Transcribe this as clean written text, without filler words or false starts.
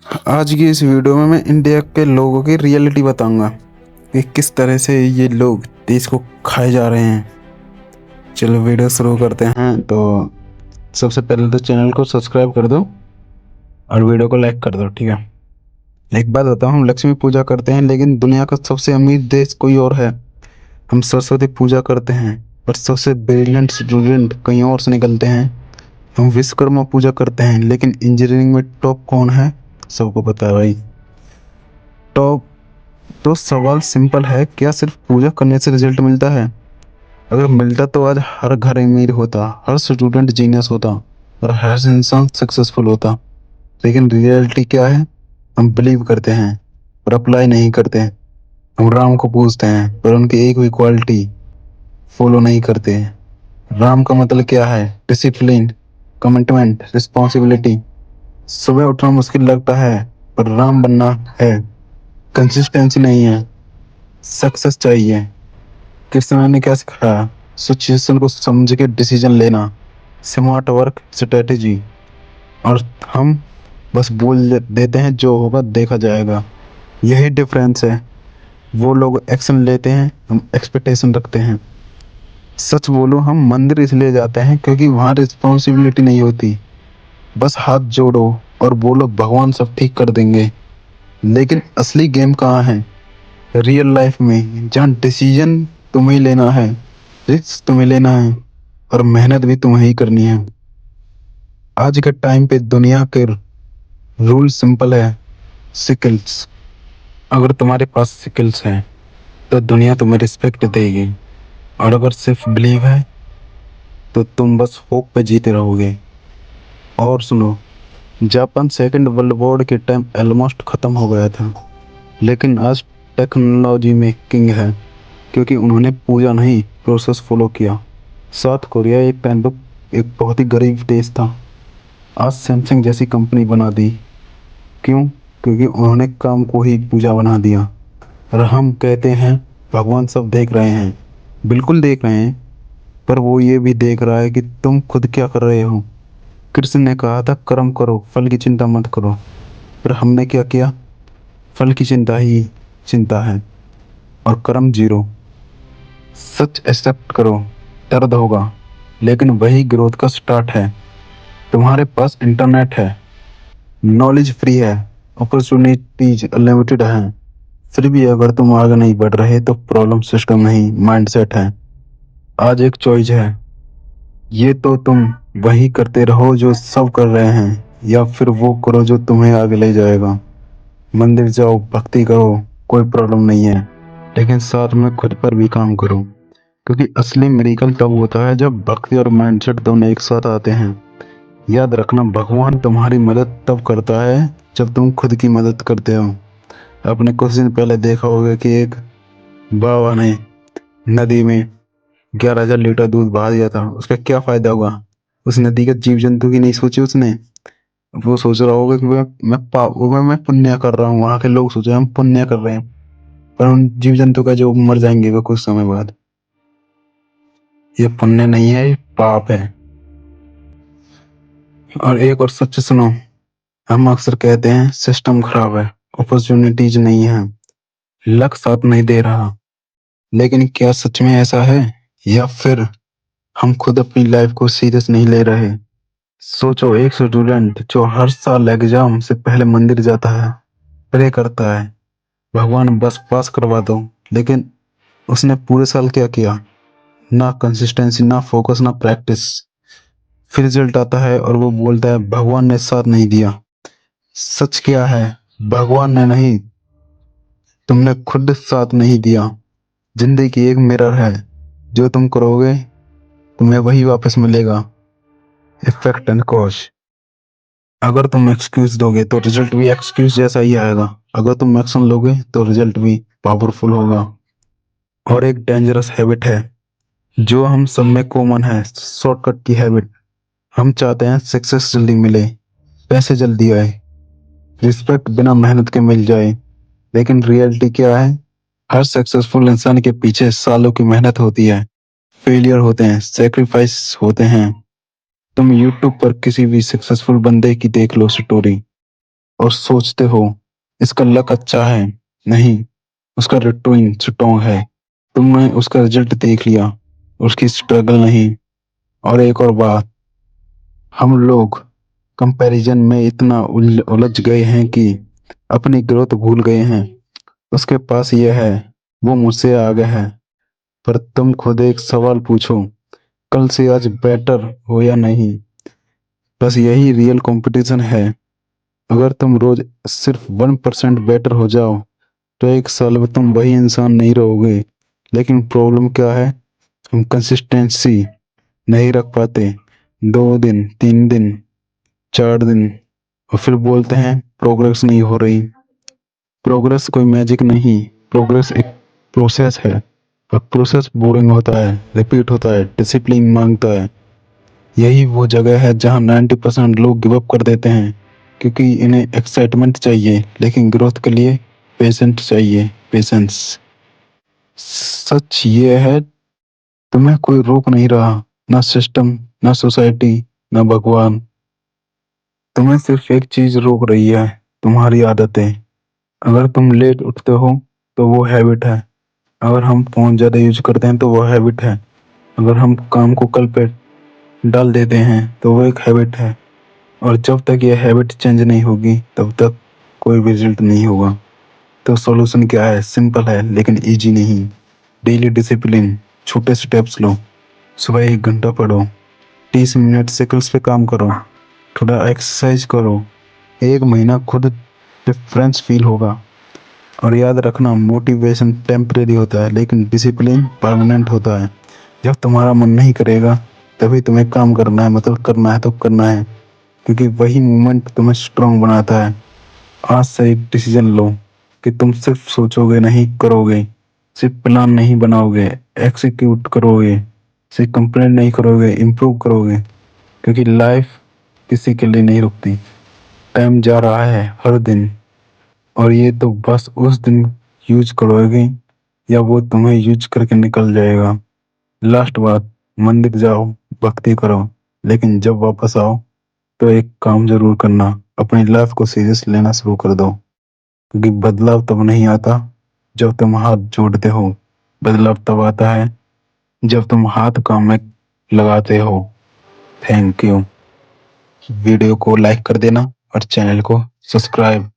आज की इस वीडियो में मैं इंडिया के लोगों की रियलिटी बताऊंगा कि किस तरह से ये लोग देश को खाए जा रहे हैं। चलो वीडियो शुरू करते हैं। तो सबसे पहले तो चैनल को सब्सक्राइब कर दो और वीडियो को लाइक कर दो, ठीक है। एक बात बताओ, हम लक्ष्मी पूजा करते हैं लेकिन दुनिया का सबसे अमीर देश कोई और है। हम सरस्वती पूजा करते हैं पर सबसे ब्रिलियंट स्टूडेंट कहीं और से निकलते हैं। हम विश्वकर्मा पूजा करते हैं लेकिन इंजीनियरिंग में टॉप कौन है, सबको पता है भाई। टॉप। तो सवाल सिंपल है, क्या सिर्फ पूजा करने से रिजल्ट मिलता है? अगर मिलता तो आज हर घर अमीर होता, हर स्टूडेंट जीनियस होता और हर इंसान सक्सेसफुल होता। लेकिन रियलिटी क्या है? हम बिलीव करते हैं पर अप्लाई नहीं करते। हम राम को पूजते हैं पर उनकी एक भी क्वालिटी फॉलो नहीं करते। राम का मतलब क्या है? Discipline, commitment, responsibility. सुबह उठना मुश्किल लगता है पर राम बनना है। कंसिस्टेंसी नहीं है, सक्सेस चाहिए। कृष्ण ने क्या सिखाया? सिचुएशन को समझ के डिसीजन लेना, स्मार्ट वर्क, स्ट्रेटेजी। और हम बस बोल देते हैं जो होगा देखा जाएगा। यही डिफरेंस है। वो लोग एक्शन लेते हैं, हम एक्सपेक्टेशन रखते हैं। सच बोलो, हम मंदिर इसलिए जाते हैं क्योंकि वहाँ रिस्पॉन्सिबिलिटी नहीं होती। बस हाथ जोड़ो और बोलो भगवान सब ठीक कर देंगे। लेकिन असली गेम कहाँ है? रियल लाइफ में, जहाँ डिसीजन तुम्हें लेना है, रिस्क तुम्हें लेना है और मेहनत भी तुम्हें ही करनी है। आज के टाइम पे दुनिया के रूल सिंपल है। स्किल्स। अगर तुम्हारे पास स्किल्स हैं तो दुनिया तुम्हें रिस्पेक्ट देगी। और अगर सिर्फ बिलीव है तो तुम बस होप पे जीते रहोगे। और सुनो, जापान सेकंड वर्ल्ड वॉर के टाइम ऑलमोस्ट खत्म हो गया था लेकिन आज टेक्नोलॉजी में किंग है क्योंकि उन्होंने पूजा नहीं, प्रोसेस फॉलो किया। साउथ कोरिया एक टाइम पर एक बहुत ही गरीब देश था, आज सैमसंग जैसी कंपनी बना दी। क्यों? क्योंकि उन्होंने काम को ही पूजा बना दिया। और हम कहते हैं भगवान सब देख रहे हैं। बिल्कुल देख रहे हैं, पर वो ये भी देख रहा है कि तुम खुद क्या कर रहे हो। कृष्ण ने कहा था कर्म करो, फल की चिंता मत करो। पर हमने क्या किया? फल की चिंता ही चिंता है और कर्म जीरो। सच एक्सेप्ट करो, दर्द होगा, लेकिन वही ग्रोथ का स्टार्ट है। तुम्हारे पास इंटरनेट है, नॉलेज फ्री है, अपॉर्चुनिटीज अनलिमिटेड हैं। फिर भी अगर तुम आगे नहीं बढ़ रहे तो प्रॉब्लम सिस्टम नहीं, माइंडसेट है। आज एक चॉइस है, ये तो तुम वही करते रहो जो सब कर रहे हैं या फिर वो करो जो तुम्हें आगे ले जाएगा। मंदिर जाओ, भक्ति करो, कोई प्रॉब्लम नहीं है, लेकिन साथ में खुद पर भी काम करो। क्योंकि असली मिरेकल तब होता है जब भक्ति और माइंडसेट दोनों एक साथ आते हैं। याद रखना, भगवान तुम्हारी मदद तब करता है जब तुम खुद की मदद करते हो। आपने कुछ दिन पहले देखा होगा कि एक बाबा ने नदी में 11,000 लीटर दूध बहा दिया था। उसका क्या फायदा हुआ? उस नदी के जीव जंतु की नहीं सोची उसने। वो सोच रहा होगा कि मैं पुण्य कर रहा हूँ, वहां के लोग सोचे हम पुण्य कर रहे हैं, पर उन जीव जंतु का जो मर जाएंगे वो कुछ समय बाद। ये पुण्य नहीं है, ये पाप है। और एक और सच सुनो, हम अक्सर कहते हैं सिस्टम खराब है, अपॉर्चुनिटीज नहीं है, लक साथ नहीं दे रहा। लेकिन क्या सच में ऐसा है, या फिर हम खुद अपनी लाइफ को सीरियस नहीं ले रहे? सोचो, एक स्टूडेंट जो हर साल एग्जाम से पहले मंदिर जाता है, प्रे करता है भगवान बस पास करवा दो, लेकिन उसने पूरे साल क्या किया? ना कंसिस्टेंसी, ना फोकस, ना प्रैक्टिस। फिर रिजल्ट आता है और वो बोलता है भगवान ने साथ नहीं दिया। सच क्या है? भगवान ने नहीं, तुमने खुद साथ नहीं दिया। जिंदगी एक मिरर है, जो तुम करोगे तुम्हें वही वापस मिलेगा। Effect and cause. अगर तुम एक्सक्यूज दोगे तो रिजल्ट भी एक्सक्यूज जैसा ही आएगा। अगर तुम एक्शन लोगे तो रिजल्ट भी पावरफुल होगा। और एक डेंजरस हैबिट है जो हम सब में कॉमन है, शॉर्टकट की हैबिट। हम चाहते हैं सक्सेस जल्दी मिले, पैसे जल्दी आए, रिस्पेक्ट बिना मेहनत के मिल जाए। लेकिन रियलिटी क्या है? हर सक्सेसफुल इंसान के पीछे सालों की मेहनत होती है, फेलियर होते हैं, सेक्रीफाइस होते हैं। तुम यूट्यूब पर किसी भी सक्सेसफुल बंदे की देख लो स्टोरी, और सोचते हो इसका लक अच्छा है। नहीं, उसका रूटीन स्ट्रॉन्ग है। तुमने उसका रिजल्ट देख लिया, उसकी स्ट्रगल नहीं। और एक और बात, हम लोग कंपैरिजन में इतना उलझ गए हैं कि अपनी ग्रोथ भूल गए हैं। उसके पास ये है, वो मुझसे आगे है। पर तुम खुद एक सवाल पूछो, कल से आज बेटर हो या नहीं? बस यही रियल कंपटीशन है। अगर तुम रोज सिर्फ 1% बेटर हो जाओ तो एक साल में तुम वही इंसान नहीं रहोगे। लेकिन प्रॉब्लम क्या है, हम कंसिस्टेंसी नहीं रख पाते। 2 दिन, 3 दिन, 4 दिन, और फिर बोलते हैं प्रोग्रेस नहीं हो रही। प्रोग्रेस कोई मैजिक नहीं, प्रोग्रेस एक प्रोसेस है। और प्रोसेस बोरिंग होता है, रिपीट होता है, डिसिप्लिन मांगता है। यही वो जगह है जहाँ 90% लोग गिव अप कर देते हैं, क्योंकि इन्हें एक्साइटमेंट चाहिए लेकिन ग्रोथ के लिए पेशेंट चाहिए, पेशेंस। सच ये है, तुम्हें कोई रोक नहीं रहा, ना सिस्टम, ना सोसाइटी, ना भगवान। तुम्हें सिर्फ एक चीज रोक रही है, तुम्हारी आदतें। अगर तुम लेट उठते हो तो वो हैबिट है। अगर हम फोन ज्यादा यूज करते हैं तो वो हैबिट है। अगर हम काम को कल पे डाल देते हैं तो वो एक हैबिट है। और जब तक ये हैबिट चेंज नहीं होगी तब तक कोई भी रिजल्ट नहीं होगा। तो सॉल्यूशन क्या है? सिंपल है लेकिन इजी नहीं। डेली डिसिप्लिन, छोटे स्टेप्स लो। सुबह 1 घंटा पढ़ो, 30 मिनट साइकिल्स पे काम करो, थोड़ा एक्सरसाइज करो। 1 महीना खुद डिफरेंस फील होगा। और याद रखना, मोटिवेशन टेम्परेरी होता है लेकिन डिसिप्लिन परमानेंट होता है। जब तुम्हारा मन नहीं करेगा तभी तुम्हें काम करना है, मतलब करना है तो करना है, क्योंकि वही मूवमेंट तुम्हें स्ट्रांग बनाता है। आज से एक डिसीजन लो कि तुम सिर्फ सोचोगे नहीं, करोगे। सिर्फ प्लान नहीं बनाओगे, एक्सिक्यूट करोगे। सिर्फ कंप्लेन नहीं करोगे, इम्प्रूव करोगे। क्योंकि लाइफ किसी के लिए नहीं रुकती। टाइम जा रहा है हर दिन, और ये तो बस उस दिन यूज करोगे या वो तुम्हें यूज करके निकल जाएगा। लास्ट बात, मंदिर जाओ, भक्ति करो, लेकिन जब वापस आओ तो एक काम जरूर करना, अपनी लाइफ को सीरियस लेना शुरू कर दो। क्योंकि बदलाव तब नहीं आता जब तुम हाथ जोड़ते हो, बदलाव तब आता है जब तुम हाथ काम में लगाते हो। Thank you. वीडियो को लाइक कर देना और चैनल को सब्सक्राइब